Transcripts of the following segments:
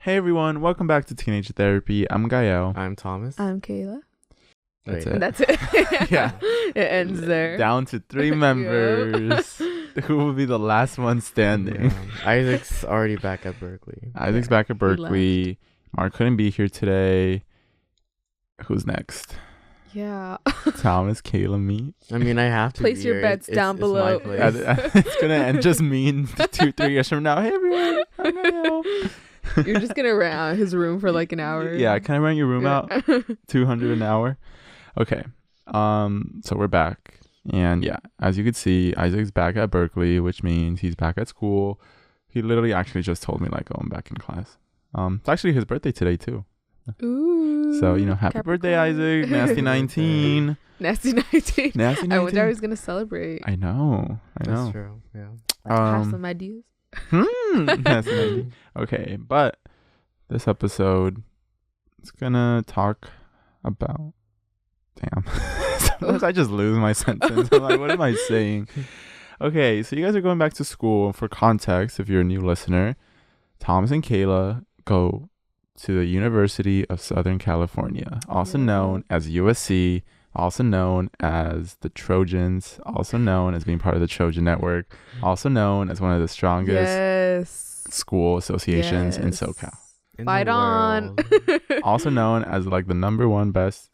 Hey everyone, welcome back to Teenage Therapy. I'm Gael. I'm Thomas. I'm Kayla. That's Wait. it. That's it. Yeah. It ends there. Down to 3 members. Who will be the last one standing? Yeah. Isaac's already back at Berkeley. Isaac's back at Berkeley. Mark couldn't be here today. Who's next? Yeah. Thomas, Kayla, me. I mean, I have to Place be your here. bets down below. It's my place. It's gonna end just mean 2-3 years from now. Hey everyone, I'm Gael. You're just gonna rent out his room for like an hour. Yeah, can I rent your room out? $200 an hour. Okay. So we're back. And yeah, as you could see, Isaac's back at Berkeley, which means he's back at school. He literally actually just told me like, oh, I'm back in class. It's actually his birthday today too. Ooh. So, happy birthday, Isaac. Nasty 19. Nasty 19. Nasty 19. I wonder how he's gonna celebrate. I know. That's true. Yeah. I have some ideas. Nasty 19. Okay, but this episode is gonna talk about. Damn. Sometimes I just lose my sentence. I'm like, what am I saying? Okay, so you guys are going back to school. For context, if you're a new listener, Thomas and Kayla go to the University of Southern California, also known as U.S.A, also known as the Trojans, also known as being part of the Trojan Network, also known as one of the strongest school associations in SoCal. Fight on. Also known as like the number one best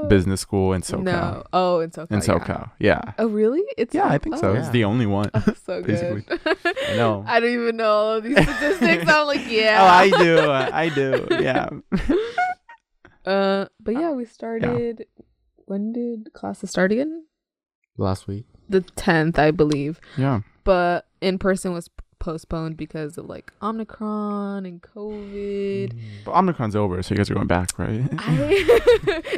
business school in SoCal. No. Oh, in SoCal. In SoCal, yeah. Oh, really? I think so. Yeah. It's the only one. Oh, so basically. good. I know. I don't even know all of these statistics. I'm like, yeah. Oh, I do. Yeah. But yeah, we started. When did classes start again? Last week. The 10th, I believe. Yeah. But in person was postponed because of like Omicron and COVID. But Omicron's over, so you guys are going back, right?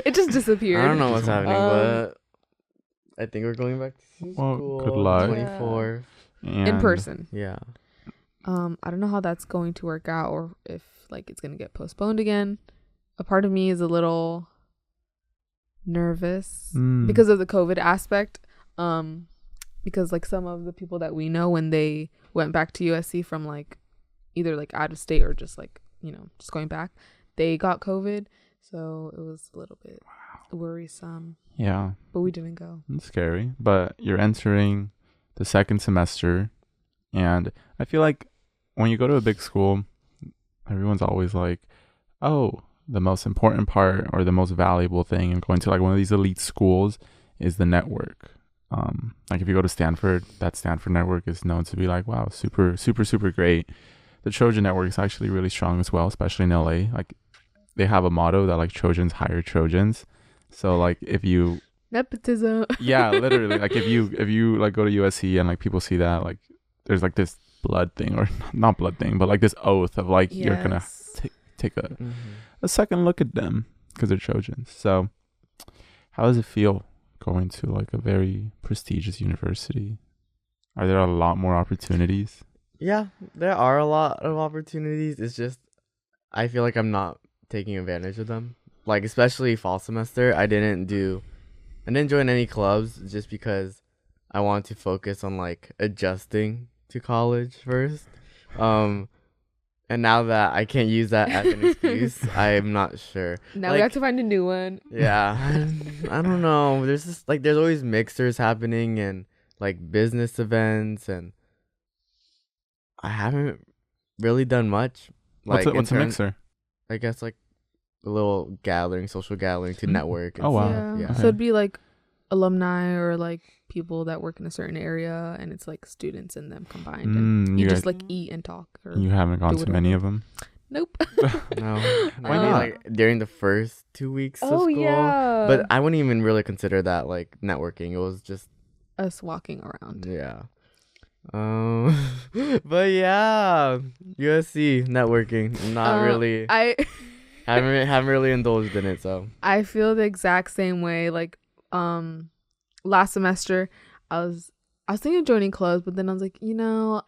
It just disappeared. I don't know what's happening, but I think we're going back to school. Good luck. 24th. In person. Yeah. I don't know how that's going to work out, or if like it's gonna get postponed again. A part of me is a little nervous because of the COVID aspect. Because like some of the people that we know, when they went back to U.S.A from like either like out of state or just like just going back, they got COVID, so it was a little bit worrisome. Yeah, but we didn't go. It's scary, but you're entering the second semester, and I feel like when you go to a big school, everyone's always like, oh, the most important part or the most valuable thing in going to like one of these elite schools is the network. Like if you go to Stanford, that Stanford network is known to be like, wow, super, super, super great. The Trojan network is actually really strong as well, especially in LA. Like they have a motto that like Trojans hire Trojans. So like if you nepotism. Yeah, literally. Like if you like go to U.S.A and like people see that, like there's like this blood thing, or not blood thing, but like this oath of like you're gonna take a second look at them because they're Trojans. So how does it feel going to like a very prestigious university? Are there a lot more opportunities? Yeah, there are a lot of opportunities. It's just I feel like I'm not taking advantage of them. Like especially fall semester, I didn't join any clubs just because I want to focus on like adjusting to college first. And now that I can't use that as an excuse, I'm not sure. Now we have to find a new one. Yeah. I don't know. There's just like there's always mixers happening and like business events, and I haven't really done much. Like what's a mixer? I guess like a little social gathering to network. Oh wow. Yeah. So it'd be like alumni or like people that work in a certain area, and it's like students and them combined, and you just like eat and talk. You haven't gone to many of them? Nope. No. Why not? Like during the first 2 weeks of school. Yeah. But I wouldn't even really consider that like networking. It was just us walking around. Yeah. But yeah, U.S.A networking. Not really. I haven't really indulged in it, so I feel the exact same way. Like last semester I was thinking of joining clubs, but then I was like,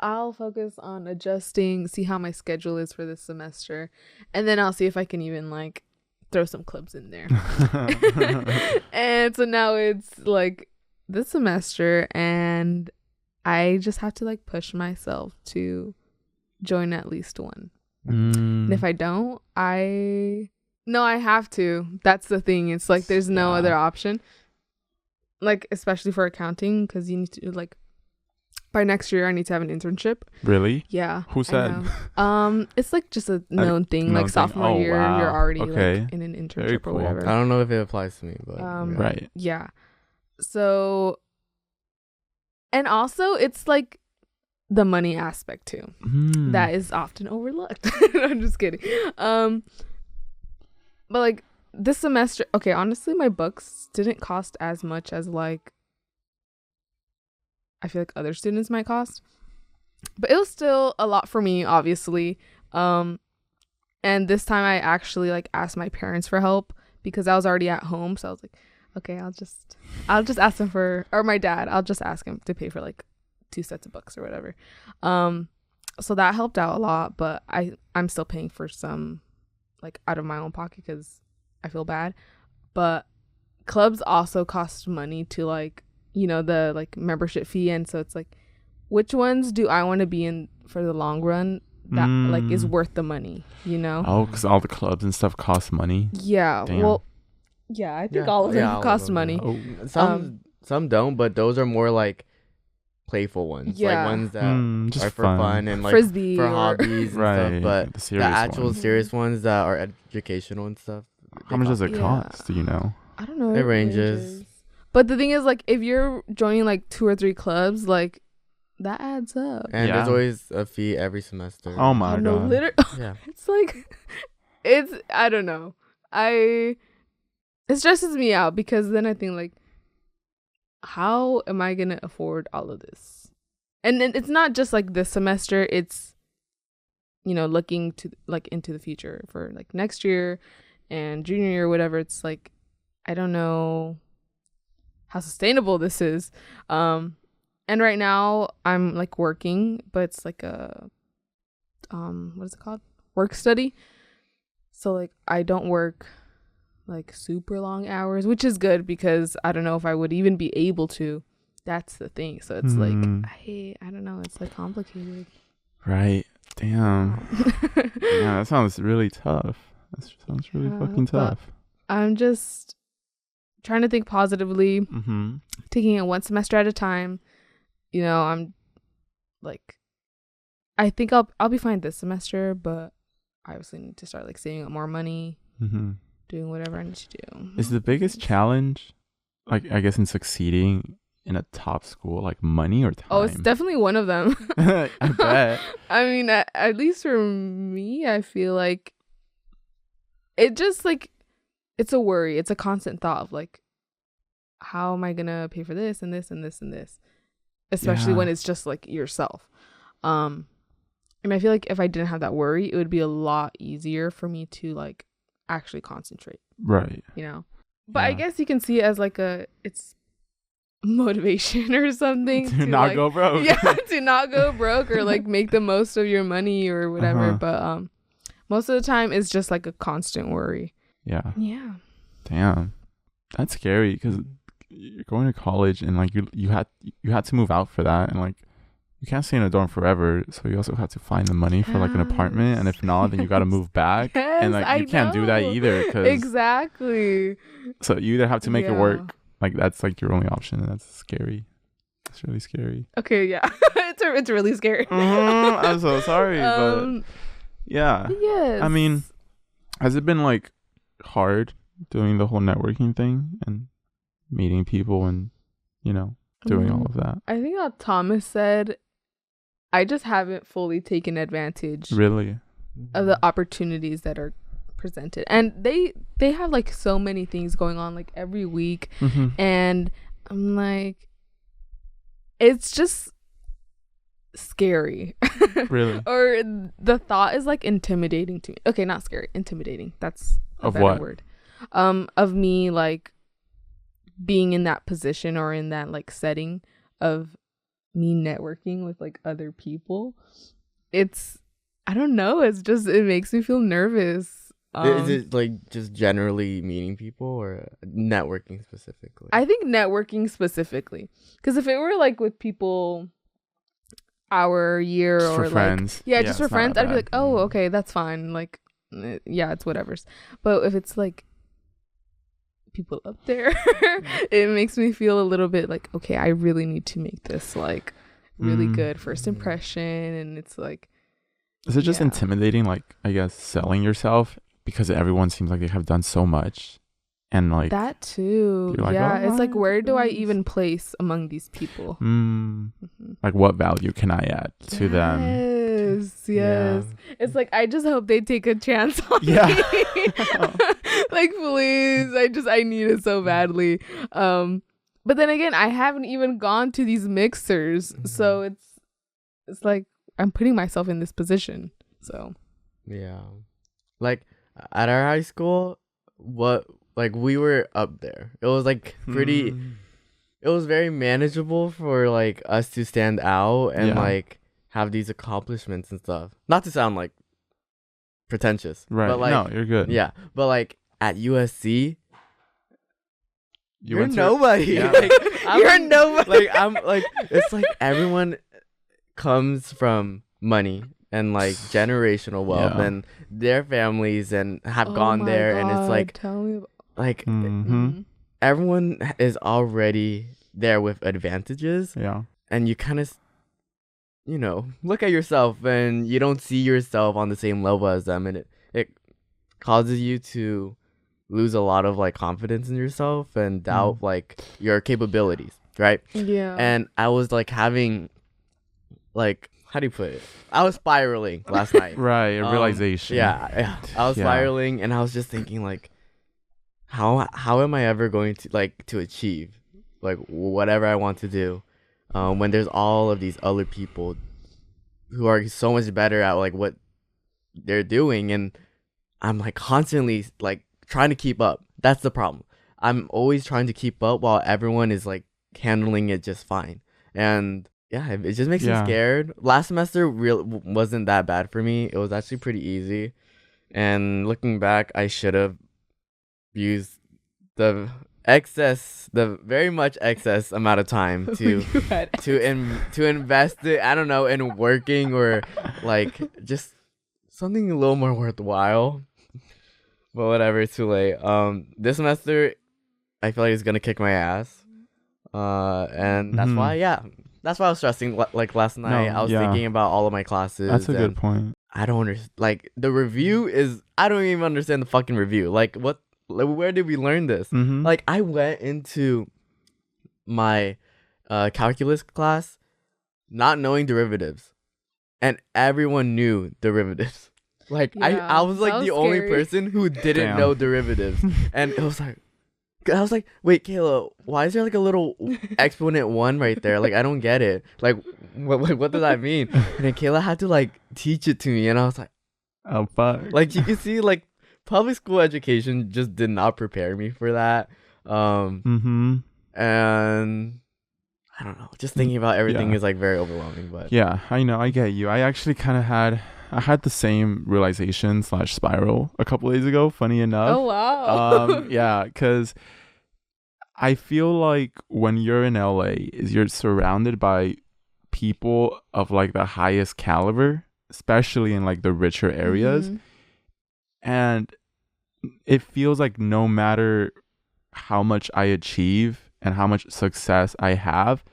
I'll focus on adjusting, see how my schedule is for this semester, and then I'll see if I can even like throw some clubs in there. And so now it's like this semester, and I just have to like push myself to join at least one. And if I don't, I have to. That's the thing. It's like there's no other option. Like, especially for accounting, because you need to, like, by next year I need to have an internship. Really? Yeah. Who said? It's like just a known thing. Like sophomore year, you're already like in an internship or whatever. I don't know if it applies to me, but right. Yeah. So, and also it's like the money aspect too that is often overlooked. I'm just kidding. But like this semester, okay, honestly, my books didn't cost as much as like I feel like other students might cost, but it was still a lot for me, obviously. And this time I actually like asked my parents for help because I was already at home, so I was like, okay, I'll just ask him for, or my dad, I'll just ask him to pay for like 2 sets of books or whatever. So that helped out a lot, but I'm still paying for some like out of my own pocket because I feel bad. But clubs also cost money to like, you know, the like membership fee, and so it's like, which ones do I want to be in for the long run that like is worth the money, you know? Oh, because all the clubs and stuff cost money. Yeah. Damn. Well, yeah, I think all of them cost money. Oh. Some don't, but those are more like playful ones, like ones that just are for fun and like Frisbee for or hobbies and right, stuff. But the actual ones. serious ones that are educational and stuff. How much does it cost? Do you know? I don't know. It ranges. But the thing is, like, if you're joining like 2 or 3 clubs, like that adds up. And there's always a fee every semester. Oh my god. Yeah. It's like, I don't know. It stresses me out because then I think like, how am I gonna afford all of this? And then it's not just like this semester, it's, you know, looking to like into the future for like next year and junior year, whatever. It's like, I don't know how sustainable this is. And right now I'm like working, but it's like a what is it called? Work study. So like I don't work like super long hours, which is good because I don't know if I would even be able to. That's the thing. So it's like I don't know, it's like complicated. Right. Damn. Yeah, that sounds really tough. That sounds really fucking tough. I'm just trying to think positively, taking it one semester at a time. You know, I'm like, I think I'll be fine this semester, but I obviously need to start like saving up more money, doing whatever I need to do. Is the biggest challenge, like I guess, in succeeding in a top school, like money or time? Oh, it's definitely one of them. I bet. I mean, at least for me, I feel like it just like, it's a worry. It's a constant thought of like, how am I gonna pay for this and this and this and this, especially when it's just like yourself. And I feel like if I didn't have that worry, it would be a lot easier for me to like actually concentrate. Right. You know. But I guess you can see it as like it's motivation or something to not like, go broke. Yeah, to not go broke or like make the most of your money or whatever. But most of the time it's just like a constant worry. Yeah. Damn, that's scary because you're going to college and like you had to move out for that, and like you can't stay in a dorm forever, so you also have to find the money for like an apartment, and if not, then you got to move back. And like you can't do that either because exactly. So you either have to make it work, like that's like your only option, and that's scary. It's really scary. Okay, yeah. it's really scary. I'm so sorry, but yeah. Yes. I mean, has it been like hard doing the whole networking thing and meeting people and, you know, doing all of that? I think how Thomas said, I just haven't fully taken advantage really of the opportunities that are presented, and they have like so many things going on like every week, and I'm like, it's just scary. Really? Or the thought is like intimidating to me. Okay, not scary, intimidating. That's a better word. Of me like being in that position or in that like setting of me networking with like other people. It's, I don't know, it makes me feel nervous. Is it like just generally meeting people or networking specifically? I think networking specifically, because if it were like with people our year Just or for like friends. yeah, just for it's not friends, that I'd be bad. like, oh, okay, that's fine. Like, yeah, it's whatever's. But if it's like people up there, it makes me feel a little bit like, okay, I really need to make this like really good first impression, and it's like, Is it just yeah. intimidating, like, I guess, selling yourself because everyone seems like they have done so much, and like that too. you're like, Yeah, "Oh, it's like, I where do I guess." even place among these people? Like, what value can I add to them? Yes, Yeah. It's like, I just hope they take a chance on Yeah. me. Like, please, I need it so badly. But then again, I haven't even gone to these mixers, so it's like I'm putting myself in this position. So Yeah. Like at our high school, we were up there. It was like pretty it was very manageable for like us to stand out and Yeah. like have these accomplishments and stuff. Not to sound like pretentious. Right. But like No, you're good. yeah. But like at U.S.A, You you're went to- nobody. Yeah. Like, You're nobody. Like I'm like it's like everyone comes from money and like generational wealth Yeah. and their families and have oh gone my there and it's God, like tell me about, Mhm. everyone is already there with advantages Yeah. and you kind of look at yourself and you don't see yourself on the same level as them, and it causes you to lose a lot of like confidence in yourself and doubt like your capabilities, right? yeah. And I was like having like, how do you put it, I was spiraling last night. Right. A realization. Yeah, I was Yeah. spiraling and I was just thinking like, how am I ever going to like to achieve like whatever I want to do when there's all of these other people who are so much better at like what they're doing, and I'm like constantly like trying to keep up. That's the problem. I'm always trying to keep up while everyone is like handling it just fine. And yeah, it just makes me Yeah. scared. Last semester wasn't that bad for me. It was actually pretty easy. And looking back, I should have used the very much excess amount of time to You had to invest it, I don't know, in working or like just something a little more worthwhile. But whatever, it's too late. This semester I feel like it's gonna kick my ass. And that's why I was stressing like last night. I was thinking about all of my classes. That's a good and point. I don't understand. Like the review is, I don't even understand the fucking review. Like where did we learn this? Like I went into my calculus class not knowing derivatives, and everyone knew derivatives. Like Yeah, I was like that the was only scary. person who didn't Damn. know derivatives, and it was like, I was like, wait, Kayla, why is there like a little exponent 1 right there? Like I don't get it. Like what does that mean? And then Kayla had to like teach it to me, and I was like, Oh fuck. like you can see like public school education just did not prepare me for that. And I don't know, just thinking about everything Yeah. is like very overwhelming. But Yeah, I know. I get you. I actually kind of had the same realization / spiral a couple days ago. Funny enough. oh wow. Yeah, because I feel like when you're in LA, you're surrounded by people of like the highest caliber, especially in like the richer areas. Mhm. And it feels like no matter how much I achieve and how much success I have,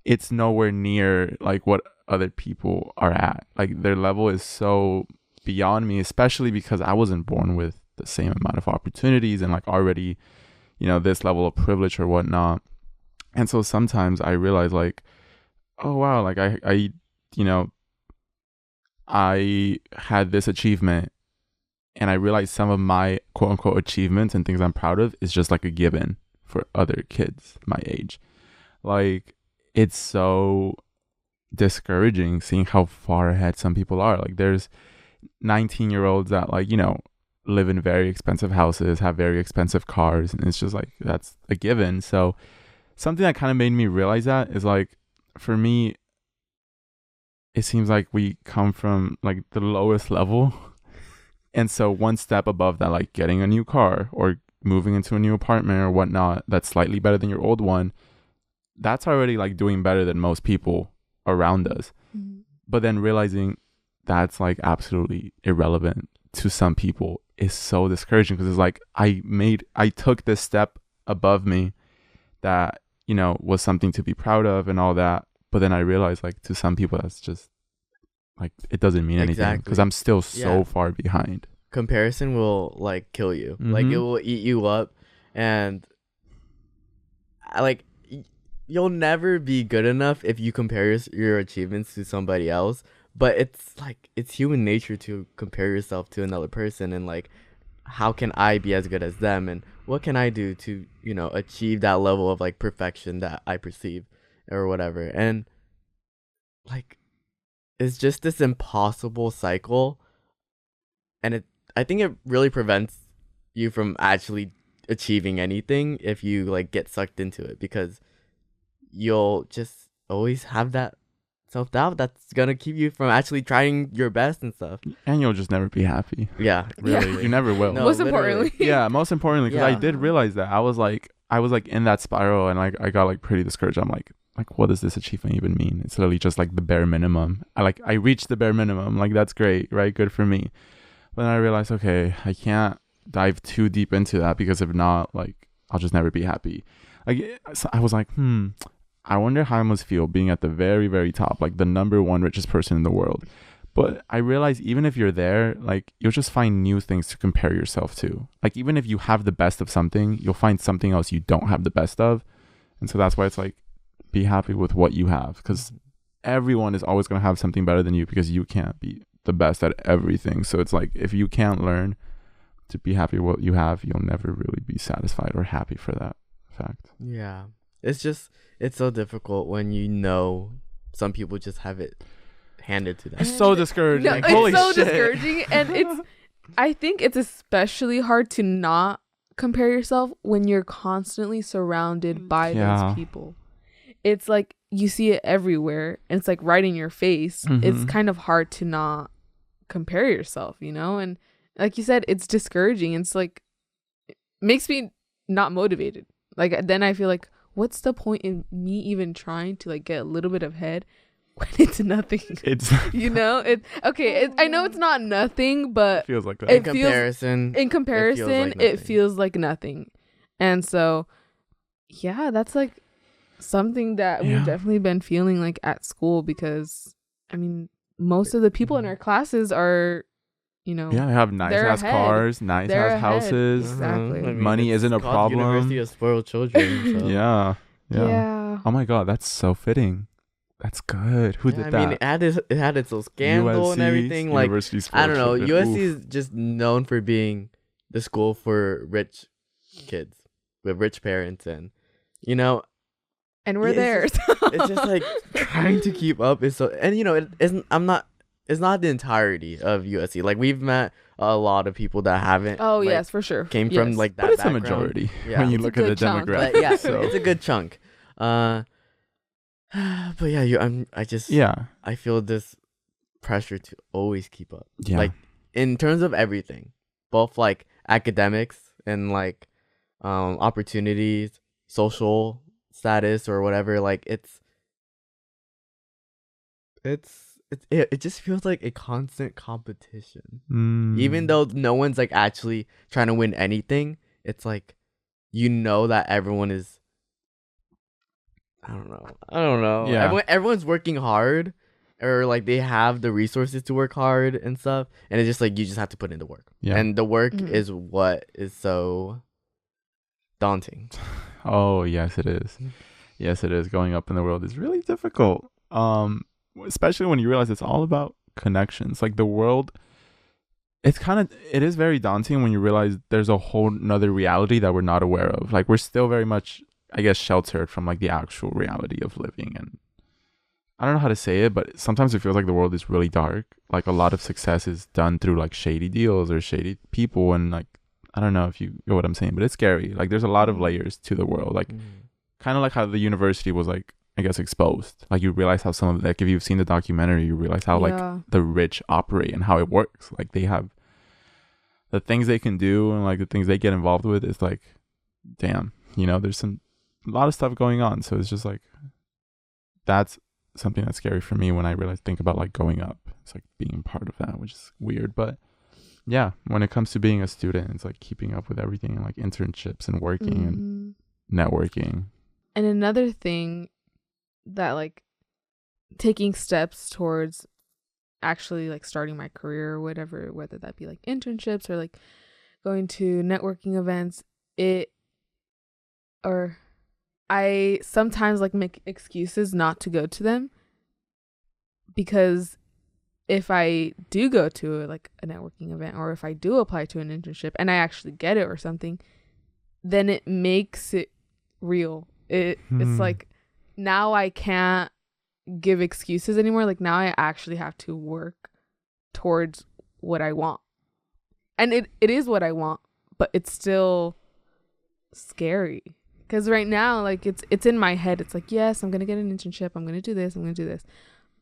it's nowhere near like what other people are at. Like their level is so beyond me, especially because I wasn't born with the same amount of opportunities and like already, this level of privilege or whatnot. And so sometimes I realize like, oh wow, like I had this achievement, and I realized some of my quote unquote achievements and things I'm proud of is just like a given for other kids my age. Like it's so discouraging seeing how far ahead some people are. Like there's 19-year-olds that like, live in very expensive houses, have very expensive cars, and it's just like that's a given. So something that kind of made me realize that is like, for me, it seems like we come from like the lowest level. And so one step above that, like getting a new car or moving into a new apartment or whatnot, that's slightly better than your old one, that's already like doing better than most people around us. But then realizing that's like absolutely irrelevant to some people is so discouraging, because it's like I took this step above me that, you know, was something to be proud of and all that. But then I realized, like, to some people that's just like, it doesn't mean anything, because I'm still so far behind. Comparison will like kill you. Like, it will eat you up, and like you'll never be good enough if you compare your achievements to somebody else. But it's like, it's human nature to compare yourself to another person, and like, how can I be as good as them, and what can I do to, you know, achieve that level of like perfection that I perceive or whatever. And like, it's just this impossible cycle, and I think it really prevents you from actually achieving anything if you like get sucked into it, because you'll just always have that self-doubt that's gonna keep you from actually trying your best and stuff, and you'll just never be happy. Yeah, really. You never will. No, most importantly, most importantly, because I did realize that I was like in that spiral, and like I got like pretty discouraged. I'm like what does this achievement even mean? It's literally just like the bare minimum. I reached the bare minimum, like that's great, right? Good for me. But then I realized, okay, I can't dive too deep into that, because if not, like, I'll just never be happy. Like, so I was like, I wonder how I must feel being at the very, very top, like the number one richest person in the world. But I realized even if you're there, like, you'll just find new things to compare yourself to. Like, even if you have the best of something, you'll find something else you don't have the best of. And so that's why it's like, be happy with what you have, because everyone is always going to have something better than you, because you can't be the best at everything. So it's like, if you can't learn to be happy with what you have, you'll never really be satisfied or happy for that fact. Yeah. It's so difficult when you know some people just have it handed to them. It's so discouraging. No, Holy it's so shit. discouraging, and I think it's especially hard to not compare yourself when you're constantly surrounded by those people. It's like you see it everywhere, and it's like right in your face. It's kind of hard to not compare yourself, you know? And like you said, it's discouraging. It's like, it makes me not motivated. Like, then I feel like, what's the point in me even trying to like get a little bit ahead when it's nothing? It's you know, I know it's not nothing, but it feels like that. In comparison, it feels like nothing. And so, yeah, that's like something that we've definitely been feeling like at school, because I mean, most of the people in our classes are, you know, they have nice ass cars, nice ass houses. Exactly. I mean, money isn't a problem. University of spoiled children. So. Yeah. Oh my god, that's so fitting. That's good. Who did that? I mean, it had its little scandal U.S.A. and everything. Like, I don't know. USC is just known for being the school for rich kids with rich parents, and you know, and we're there. It's just like trying to keep up is so, and you know, it isn't. It's not the entirety of USC. Like, we've met a lot of people that haven't. Oh, like, yes, for sure. Came from like that. But it's background. a majority when you look at the demographic. But, yeah, so it's a good chunk. But yeah, I feel this pressure to always keep up. Yeah. Like, in terms of everything, both like academics and like opportunities, social status or whatever. Like, it just feels like a constant competition. Even though no one's like actually trying to win anything, it's like, you know, that everyone is, I don't know. Yeah. Everyone's working hard, or like they have the resources to work hard and stuff, and it's just like, you just have to put in the work. Yeah. And the work is what is so daunting. Oh, yes it is. Yes it is. Going up in the world is really difficult. Especially when you realize it's all about connections. Like, the world, it is very daunting when you realize there's a whole nother reality that we're not aware of. Like, we're still very much, I guess, sheltered from like the actual reality of living. And I don't know how to say it, but sometimes it feels like the world is really dark. Like, a lot of success is done through like shady deals or shady people, and like, I don't know if you know what I'm saying, but it's scary. Like, there's a lot of layers to the world. Like, kind of like how the university was like, I guess, exposed. Like, you realize how some of, like, if you've seen the documentary, you realize how like the rich operate and how it works. Like, they have the things they can do and like the things they get involved with. It's like, damn, you know, there's a lot of stuff going on. So it's just like, that's something that's scary for me when I really think about like going up. It's like being part of that, which is weird. But yeah, when it comes to being a student, it's like keeping up with everything and like internships and working and networking. And another thing that like taking steps towards actually like starting my career or whatever, whether that be like internships or like going to networking events, I sometimes like make excuses not to go to them, because if I do go to like a networking event, or if I do apply to an internship and I actually get it or something, then it makes it real. It's like now I can't give excuses anymore. Like now I actually have to work towards what I want. And it is what I want, but it's still scary. Because right now, like it's in my head. It's like, yes, I'm going to get an internship. I'm going to do this. I'm going to do this.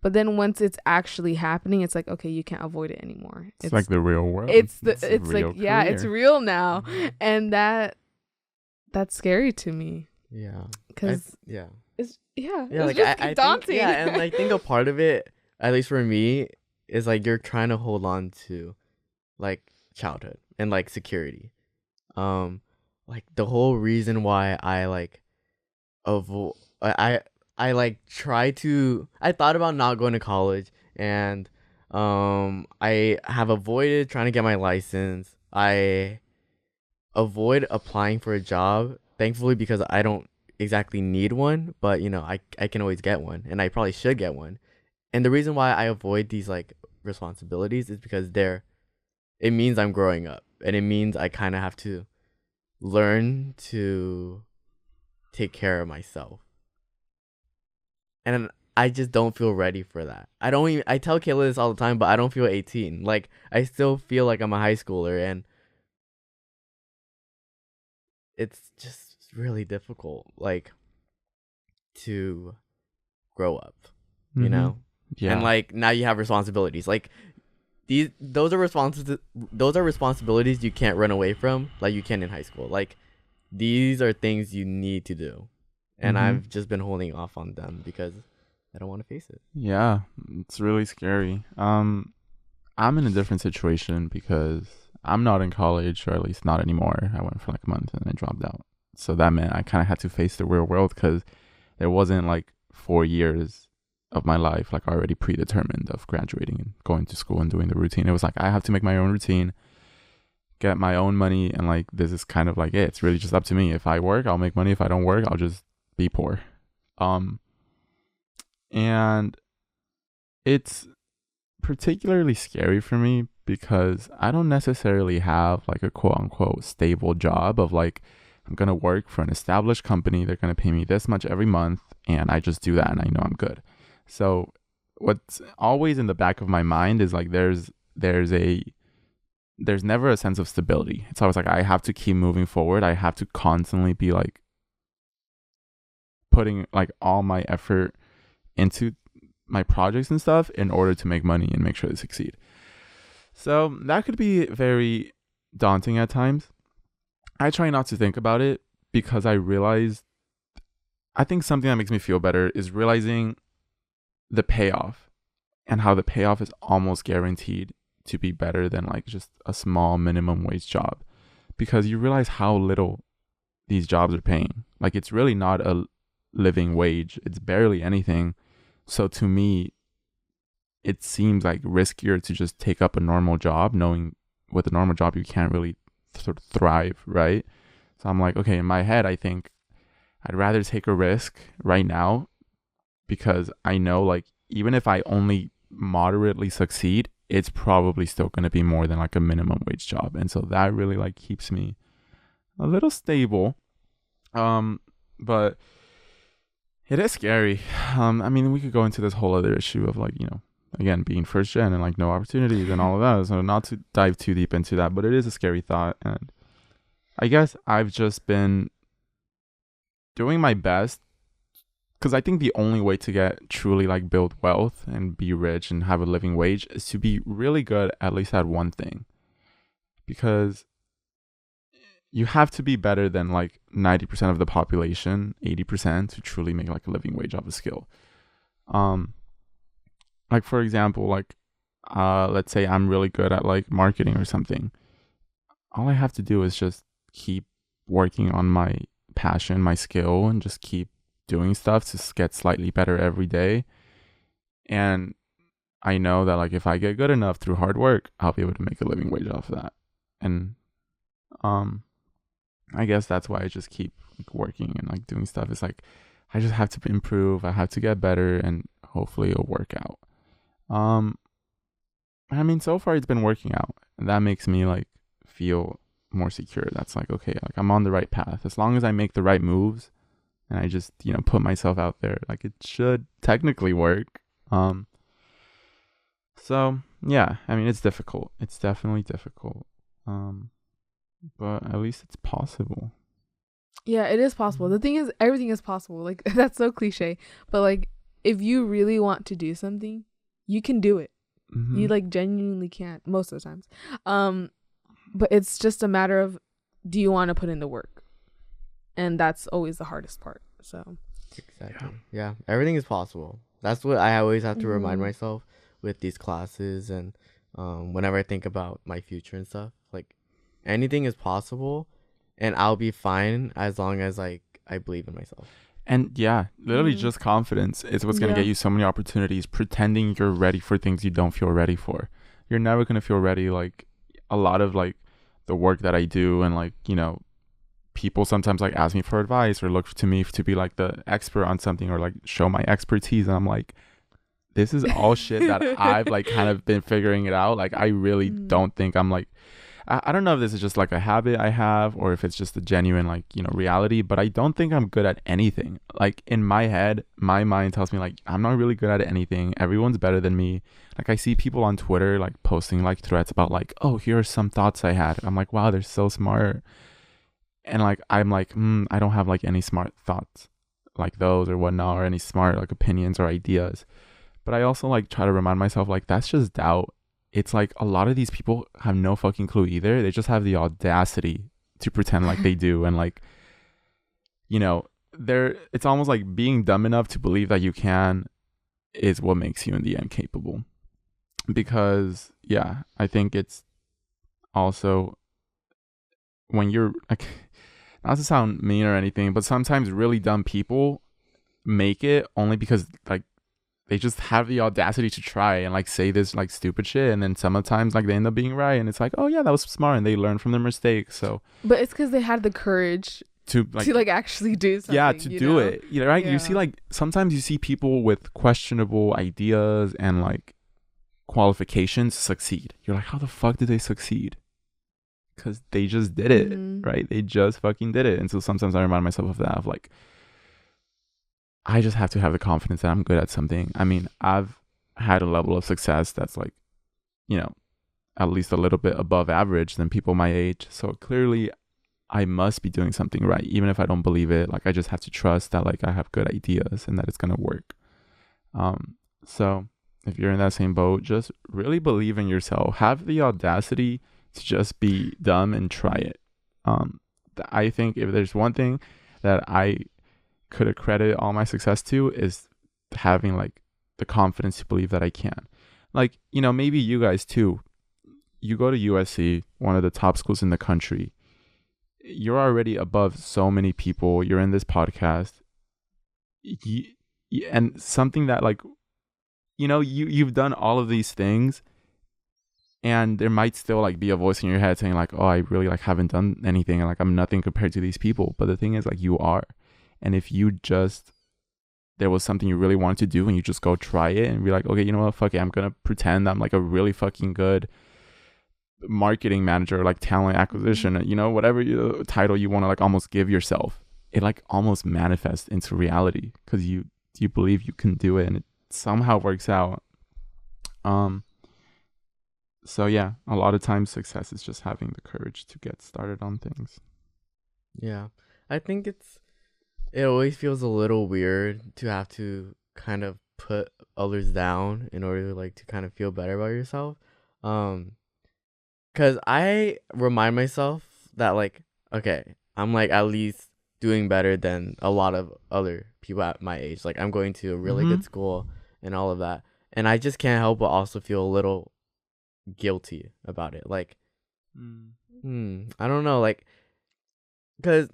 But then once it's actually happening, it's like, okay, you can't avoid it anymore. It's like the real world. It's like, yeah, it's real now. And that's scary to me. Yeah. Because it's like, just daunting. Think, and I think a part of it, at least for me, is like you're trying to hold on to like childhood and like security. Like the whole reason why I like I like I thought about not going to college, and I have avoided trying to get my license. I avoid applying for a job, thankfully, because I don't exactly need one, but you know, I can always get one, and I probably should get one. And the reason why I avoid these like responsibilities is because it means I'm growing up, and it means I kind of have to learn to take care of myself. And I just don't feel ready for that. I tell Kayla this all the time, but I don't feel 18. Like I still feel like I'm a high schooler, and it's just really difficult like to grow up, you know? Yeah. And like now you have responsibilities. Like those are responsibilities you can't run away from like you can in high school. Like these are things you need to do. And I've just been holding off on them because I don't want to face it. Yeah, it's really scary. I'm in a different situation because I'm not in college, or at least not anymore. I went for like a month and I dropped out. So that meant I kind of had to face the real world, because there wasn't like 4 years of my life like already predetermined of graduating and going to school and doing the routine. It was like I have to make my own routine, get my own money, and like this is kind of like it. It's really just up to me. If I work, I'll make money. If I don't work, I'll just be poor. And it's particularly scary for me because I don't necessarily have like a quote unquote stable job of like I'm gonna work for an established company, they're gonna pay me this much every month, and I just do that and I know I'm good. So what's always in the back of my mind is like there's never a sense of stability. It's always like I have to keep moving forward. I have to constantly be like putting like all my effort into my projects and stuff in order to make money and make sure they succeed. So that could be very daunting at times. I try not to think about it because I think something that makes me feel better is realizing the payoff and how the payoff is almost guaranteed to be better than like just a small minimum wage job, because you realize how little these jobs are paying. Like it's really not a living wage. It's barely anything. So to me, it seems like riskier to just take up a normal job, knowing with a normal job you can't really thrive, right? So I'm like, okay, in my head, I think I'd rather take a risk right now, because I know like even if I only moderately succeed, it's probably still going to be more than like a minimum wage job. And so that really like keeps me a little stable. But it is scary. I mean, we could go into this whole other issue of like, you know, again, being first gen and like no opportunities and all of that. So not to dive too deep into that, but it is a scary thought. And I guess I've just been doing my best, because I think the only way to get truly like build wealth and be rich and have a living wage is to be really good at least at one thing. Because you have to be better than like 90% of the population, 80%, to truly make like a living wage off a skill. Um, like for example, like let's say I'm really good at like marketing or something. All I have to do is just keep working on my passion, my skill, and just keep doing stuff to get slightly better every day. And I know that like if I get good enough through hard work, I'll be able to make a living wage off of that. And um I guess that's why I just keep like working and like doing stuff. It's like I just have to improve, I have to get better, and hopefully it'll work out. Um I mean, so far it's been working out, and that makes me like feel more secure. That's like, okay, like I'm on the right path. As long as I make the right moves and I just, put myself out there, like it should technically work. So yeah, I mean, it's difficult. It's definitely difficult. But at least it's possible. Yeah, it is possible. The thing is, everything is possible. Like, that's so cliche. But, like, if you really want to do something, you can do it. Mm-hmm. You, like, genuinely can most of the times. But it's just a matter of, do you want to put in the work? And that's always the hardest part. So Exactly. Yeah. Everything is possible. That's what I always have to remind myself with these classes and whenever I think about my future and stuff. Like, anything is possible, and I'll be fine as long as like I believe in myself. And yeah, literally just confidence is what's going to get you so many opportunities. Pretending you're ready for things you don't feel ready for. You're never going to feel ready. Like a lot of like the work that I do, and like, people sometimes like ask me for advice or look to me to be like the expert on something or like show my expertise. And I'm like, this is all shit that I've like kind of been figuring it out. Like I really don't think I'm like, I don't know if this is just like a habit I have or if it's just a genuine like, reality, but I don't think I'm good at anything. Like in my head, my mind tells me like, I'm not really good at anything. Everyone's better than me. Like I see people on Twitter like posting like threads about like, oh, here are some thoughts I had. I'm like, wow, they're so smart. And like, I'm like, I don't have like any smart thoughts like those or whatnot, or any smart like opinions or ideas. But I also like try to remind myself like, that's just doubt. It's like a lot of these people have no fucking clue either. They just have the audacity to pretend like they do. And like, it's almost like being dumb enough to believe that you can is what makes you in the end capable. Because yeah, I think it's also when you're like, not to sound mean or anything, but sometimes really dumb people make it only because like they just have the audacity to try and like say this like stupid shit, and then sometimes like they end up being right, and it's like, oh yeah, that was smart, and they learn from their mistakes. So but it's because they had the courage to actually do something. Yeah, to do it. Right? Yeah. You see like sometimes you see people with questionable ideas and like qualifications succeed. You're like, how the fuck did they succeed? Because they just did it, right? They just fucking did it. And so sometimes I remind myself of that, of like, I just have to have the confidence that I'm good at something. I mean, I've had a level of success that's like, at least a little bit above average than people my age. So clearly I must be doing something right, even if I don't believe it. Like I just have to trust that like I have good ideas and that it's going to work. So if you're in that same boat, just really believe in yourself. Have the audacity to just be dumb and try it. I think if there's one thing that I could accredit all my success to is having like the confidence to believe that I can. Like, maybe you guys too. You go to U.S.A, one of the top schools in the country. You're already above so many people. You're in this podcast. And something that like, you've done all of these things, and there might still like be a voice in your head saying like, oh, I really like haven't done anything, and like I'm nothing compared to these people. But the thing is like, you are. And if there was something you really wanted to do and you just go try it and be like, okay, you know what, fuck it, I'm going to pretend I'm like a really fucking good marketing manager, like talent acquisition, whatever title you want to like almost give yourself, it like almost manifests into reality because you believe you can do it, and it somehow works out. So yeah, a lot of times success is just having the courage to get started on things. Yeah, I think it always feels a little weird to have to kind of put others down in order like to kind of feel better about yourself. Because I remind myself that like, okay, I'm like at least doing better than a lot of other people at my age. Like, I'm going to a really good school and all of that. And I just can't help but also feel a little guilty about it. Like, I don't know. Like, because,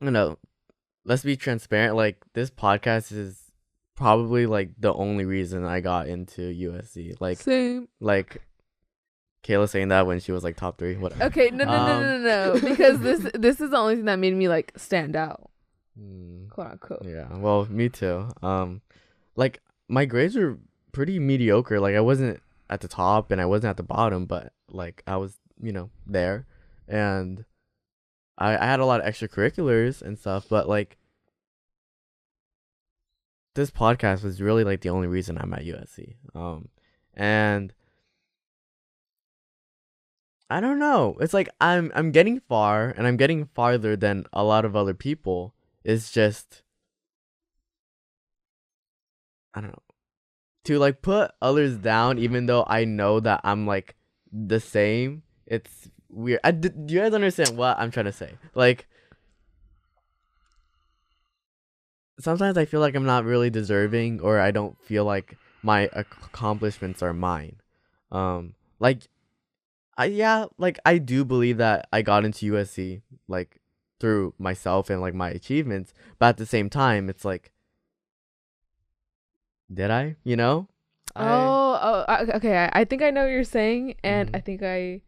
you know, let's be transparent. Like, this podcast is probably, like, the only reason I got into USC. Like, Same. Like, Kayla saying that when she was, like, top 3. Whatever. Okay, no. Because this is the only thing that made me, like, stand out. Quote unquote. Yeah, well, me too. Like, my grades were pretty mediocre. Like, I wasn't at the top and I wasn't at the bottom, but, like, I was, there. And I had a lot of extracurriculars and stuff, but, like, this podcast was really, like, the only reason I'm at USC. And I don't know. It's like I'm getting far, and I'm getting farther than a lot of other people. It's just, I don't know, to, like, put others down, even though I know that I'm, like, the same. It's weird. Do you guys understand what I'm trying to say? Like, sometimes I feel like I'm not really deserving, or I don't feel like my accomplishments are mine. Like, I do believe that I got into USC, like, through myself and, like, my achievements, but at the same time, it's like, did I? Okay. I think I know what you're saying, and I think I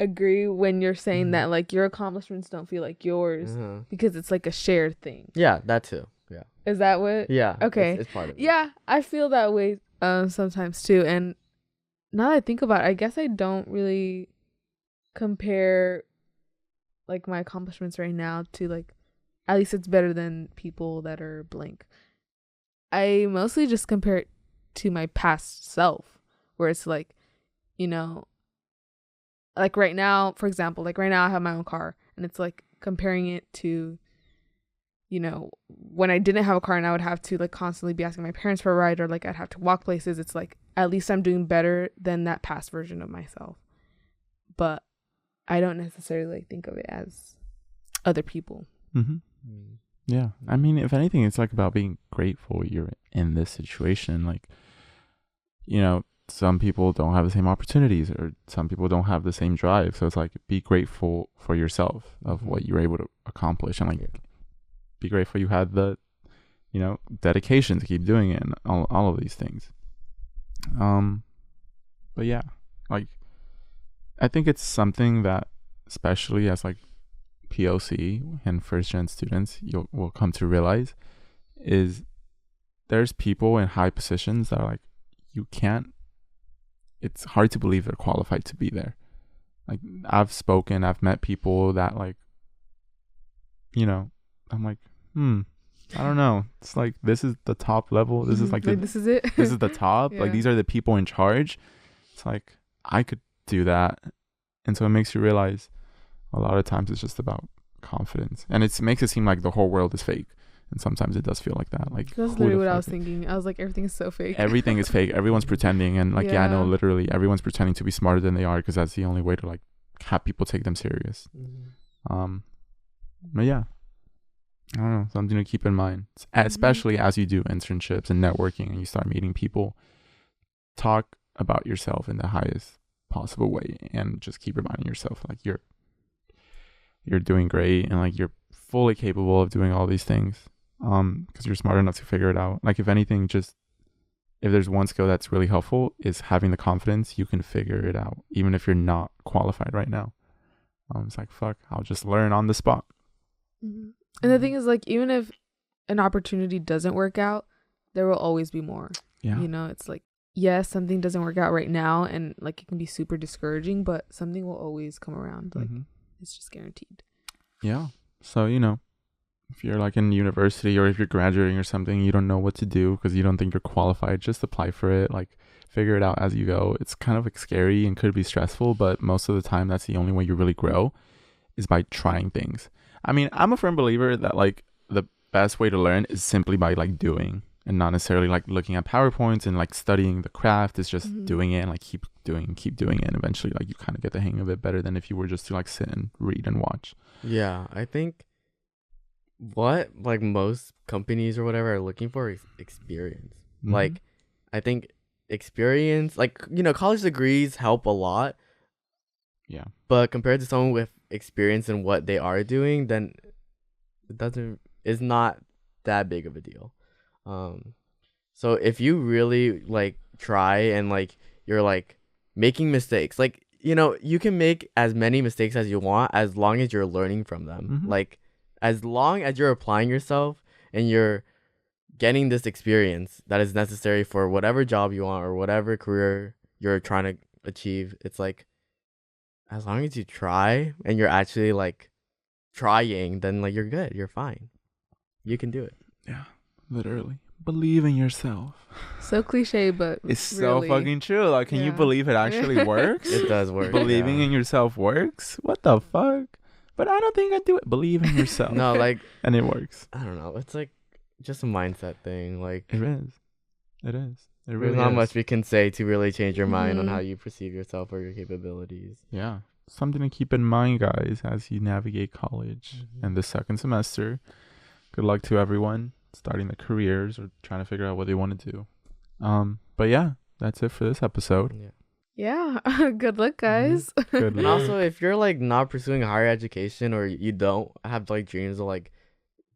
agree when you're saying that, like, your accomplishments don't feel like yours because it's, like, a shared thing. Yeah, that too. Yeah. Is that what? Yeah. Okay. It's part of it. Yeah, I feel that way sometimes too, and now that I think about it, I guess I don't really compare, like, my accomplishments right now to, like, at least it's better than people that are blank. I mostly just compare it to my past self, where it's like, like, right now, for example, like, right now I have my own car, and it's like comparing it to, when I didn't have a car and I would have to, like, constantly be asking my parents for a ride, or, like, I'd have to walk places. It's like, at least I'm doing better than that past version of myself. But I don't necessarily, like, think of it as other people. Yeah. I mean, if anything, it's, like, about being grateful you're in this situation. Like, some people don't have the same opportunities, or some people don't have the same drive. So it's like, be grateful for yourself of what you're able to accomplish, and, like, be grateful you had the, dedication to keep doing it, and all of these things. But yeah, like, I think it's something that, especially as, like, POC and first gen students, will come to realize is there's people in high positions that are like, it's hard to believe they're qualified to be there. Like, I've met people that, like, I'm like, I don't know. It's like, this is the top level. This is like, this is it. This is the top. Yeah. Like, these are the people in charge. It's like, I could do that. And so it makes you realize a lot of times it's just about confidence. And it makes it seem like the whole world is fake. And sometimes it does feel like that. Like, that's literally what I was thinking. I was like, everything is so fake. Everything is fake. Everyone's pretending. And, like, no, literally, everyone's pretending to be smarter than they are, because that's the only way to, like, have people take them serious. But yeah, I don't know, something to keep in mind, especially as you do internships and networking and you start meeting people. Talk about yourself in the highest possible way, and just keep reminding yourself, like, you're doing great, and, like, you're fully capable of doing all these things, because you're smart enough to figure it out. Like, if anything, just, if there's one skill that's really helpful, is having the confidence you can figure it out, even if you're not qualified right now. It's like, fuck, I'll just learn on the spot. And the thing is, like, even if an opportunity doesn't work out, there will always be more. Yeah. It's like, yes, something doesn't work out right now, and, like, it can be super discouraging, but something will always come around. Like, it's just guaranteed. Yeah. So, if you're, like, in university, or if you're graduating or something, you don't know what to do because you don't think you're qualified, just apply for it. Like, figure it out as you go. It's kind of, like, scary and could be stressful, but most of the time that's the only way you really grow, is by trying things. I mean, I'm a firm believer that, like, the best way to learn is simply by, like, doing, and not necessarily, like, looking at PowerPoints and, like, studying the craft. It's just doing it, and, like, keep doing it, and eventually, like, you kind of get the hang of it better than if you were just to, like, sit and read and watch. Yeah, I think what like most companies or whatever are looking for is experience. Mhm. Like, I think experience, like, college degrees help a lot, yeah. but compared to someone with experience in what they are doing, then it's not that big of a deal. So if you really like try and like you're like making mistakes, like, you can make as many mistakes as you want as long as you're learning from them. Mhm. Like, as long as you're applying yourself and you're getting this experience that is necessary for whatever job you want or whatever career you're trying to achieve, it's like, as long as you try and you're actually like trying, then like you're good, you're fine, you can do it. Yeah. Literally. Believe in yourself. So cliche, but It's so really. fucking true. Like, can you Yeah. believe it actually works? It does work. Believing yeah. in yourself works? What the fuck? But I don't think I do it. Believe in yourself. No, like, And it works. I don't know, it's like just a mindset thing. Like, It is. It is. It there's really not is. much we can say to really change your mind on Mhm. how you perceive yourself or your capabilities. Yeah. Something to keep in mind, guys, as you navigate college and the second semester. Good luck to everyone starting their careers or trying to figure out what they want to do. But yeah, that's it for this episode. Yeah. Yeah. Good luck, guys. Good And luck. also, if you're like not pursuing higher education or you don't have like dreams of like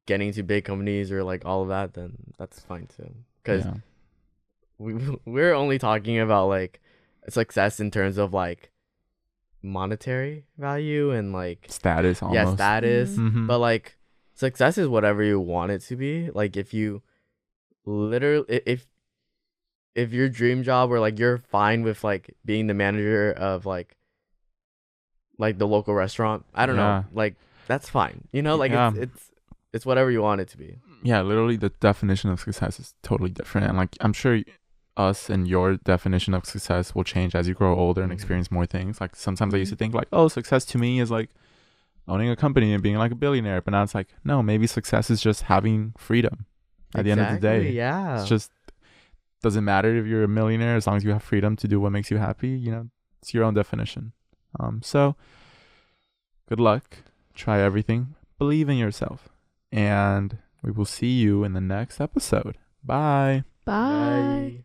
getting to big companies or like all of that, then that's fine too. Because Yeah. we're only talking about like success in terms of like monetary value and like Status almost. status. Mhm. But like success is whatever you want it to be. Like, if you literally if your dream job or like you're fine with like being the manager of like the local restaurant, I don't know, like, that's fine, like, Yeah. it's whatever you want it to be. Yeah, literally the definition of success is totally different. And like, I'm sure us and your definition of success will change as you grow older and Mhm. experience more things. Like, sometimes I used to think like, oh, success to me is like owning a company and being like a billionaire. But now it's like, no, maybe success is just having freedom at the end of the day. Yeah. It's just, doesn't matter if you're a millionaire as long as you have freedom to do what makes you happy. It's your own definition. So good luck. Try everything. Believe in yourself. And we will see you in the next episode. Bye. Bye. Bye.